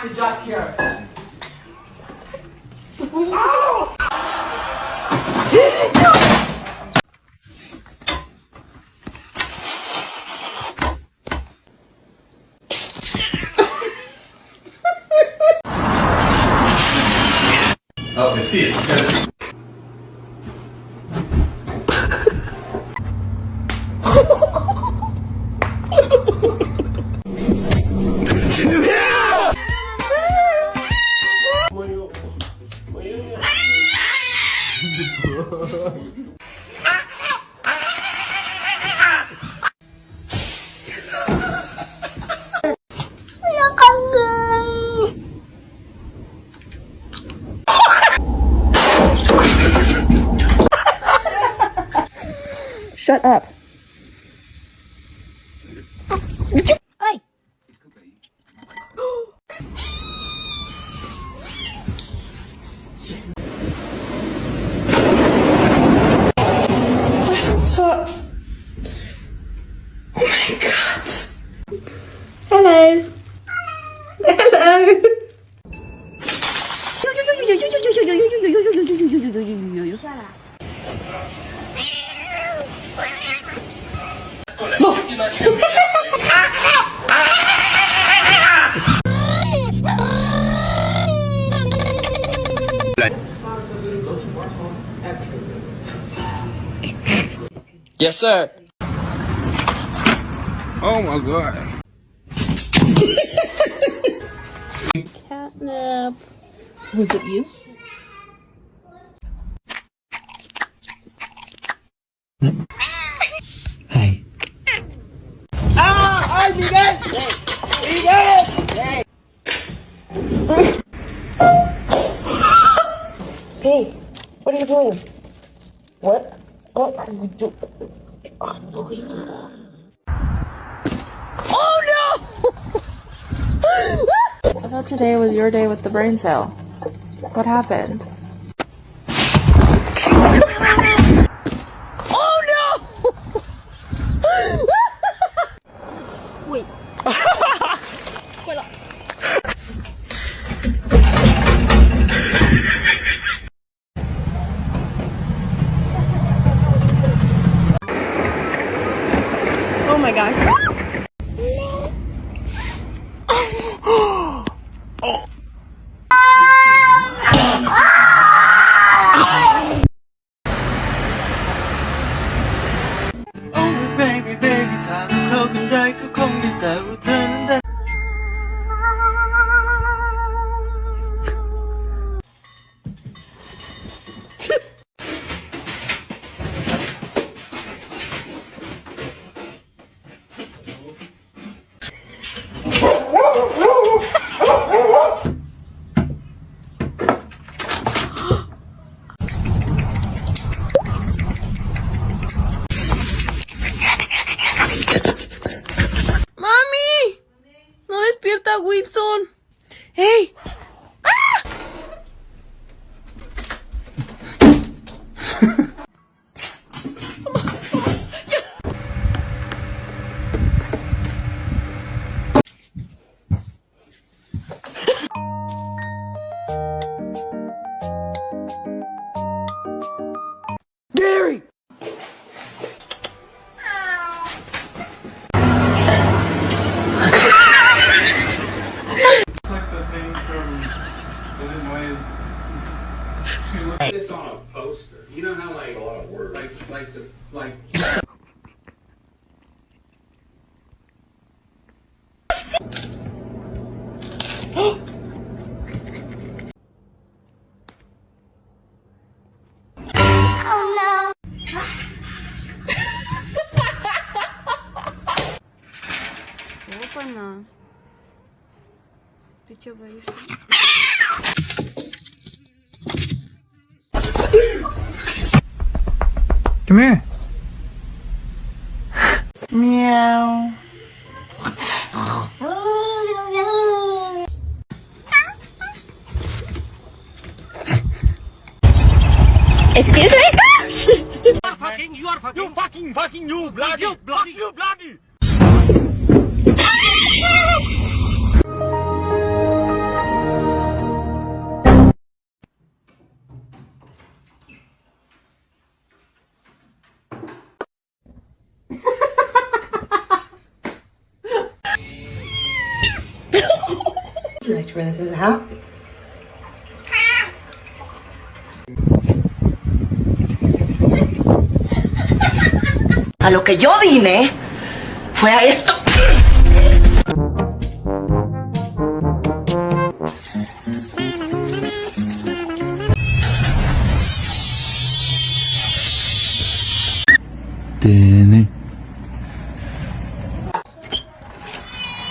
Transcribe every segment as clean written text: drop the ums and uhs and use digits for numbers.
package up here. Oh, I see it. Shut up. Ay. So, oh my god. Hello. Hello. Shut up. Yes, sir. Oh my god. Catnip. Was it you? Hi. Ay, Miguel! Miguel! Hey, what are you doing? What are you doing? Oh no! I thought today was your day with the brain cell. What happened? Oh no! Wait. Oh my gosh. ¡Mami! ¡No despierta Wilson! ¡Hey! ¡Ah! Gary! This on a poster. You know how like a lot of words. Like the. Опа-на. Ты чё боишься? Come here. Meow. Excuse me? You are fucking, you bloody, you bloody! Would you like to wear this as a hat? A lo que yo vine fue a esto.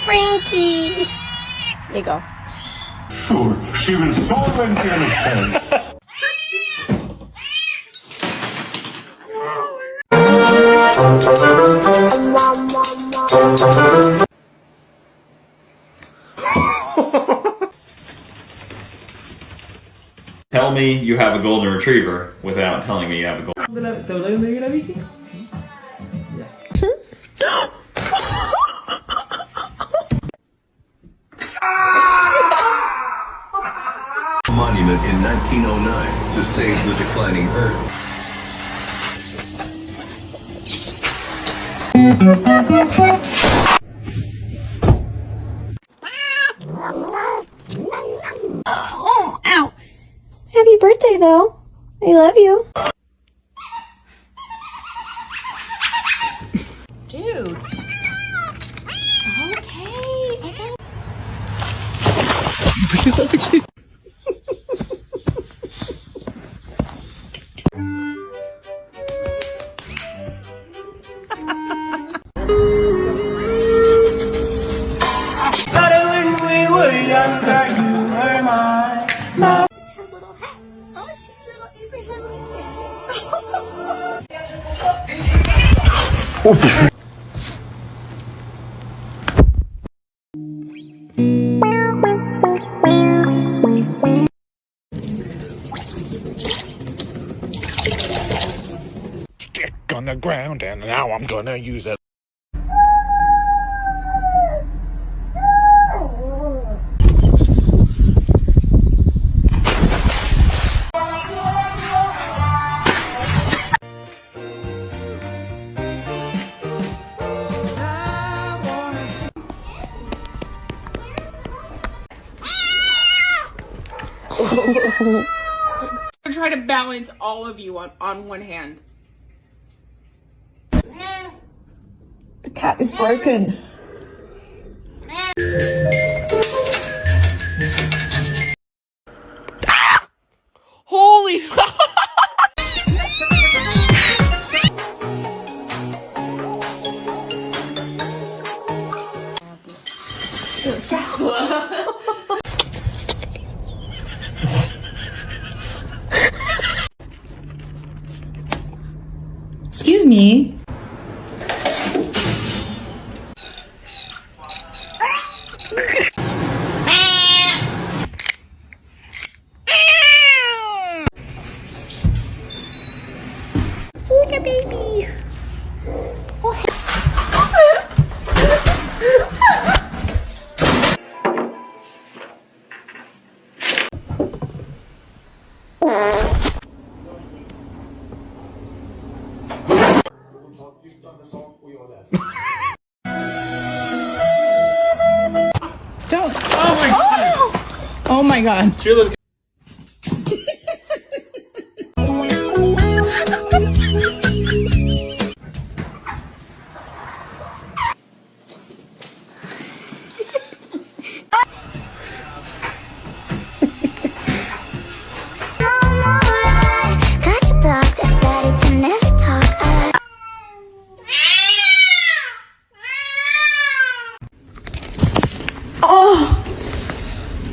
Frankie. There you go. She was so innocent. Tell me you have a golden retriever without telling me you have a golden. Monument in 1909 to save the declining Earth. Oh, ow. Happy birthday, though. I love you. Dude. Okay, I got Stick on the ground, and now I'm gonna use it. I'm gonna try to balance all of you on one hand. The cat is broken. Holy Excuse me. Look a baby. Don't. Oh my god. Oh my god. It's really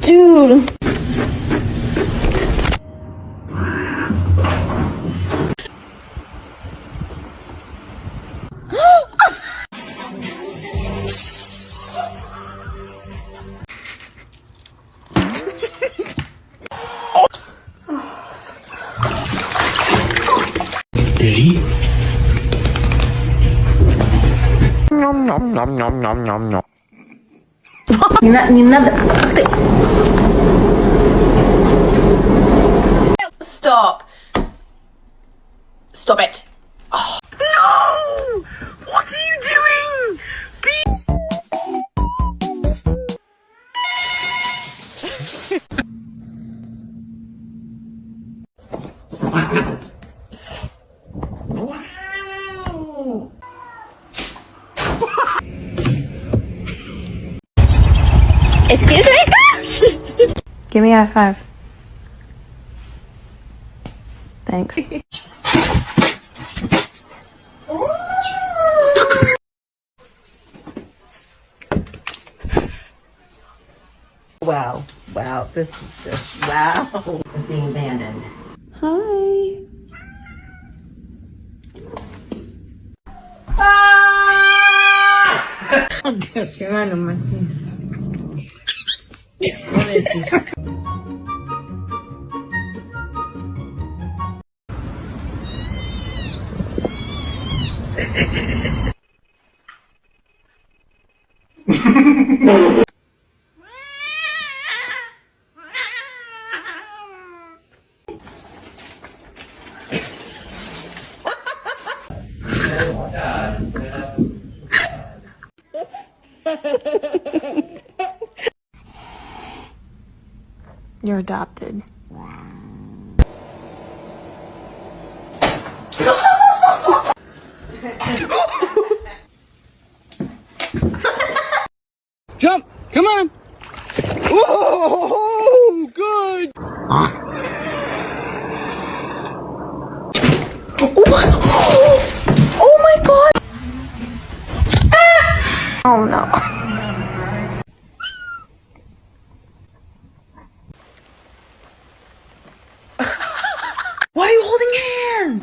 Dude. Ready? Nom nom nom nom nom nom nom. Stop. Stop it. No! What are you doing? Excuse me? Give me a high five. Thanks. Wow. Wow. This is just wow. Being abandoned. Hi. You're adopted. Jump! Come on! Whoa! Good! Oh my god! Oh no. Why are you holding hands?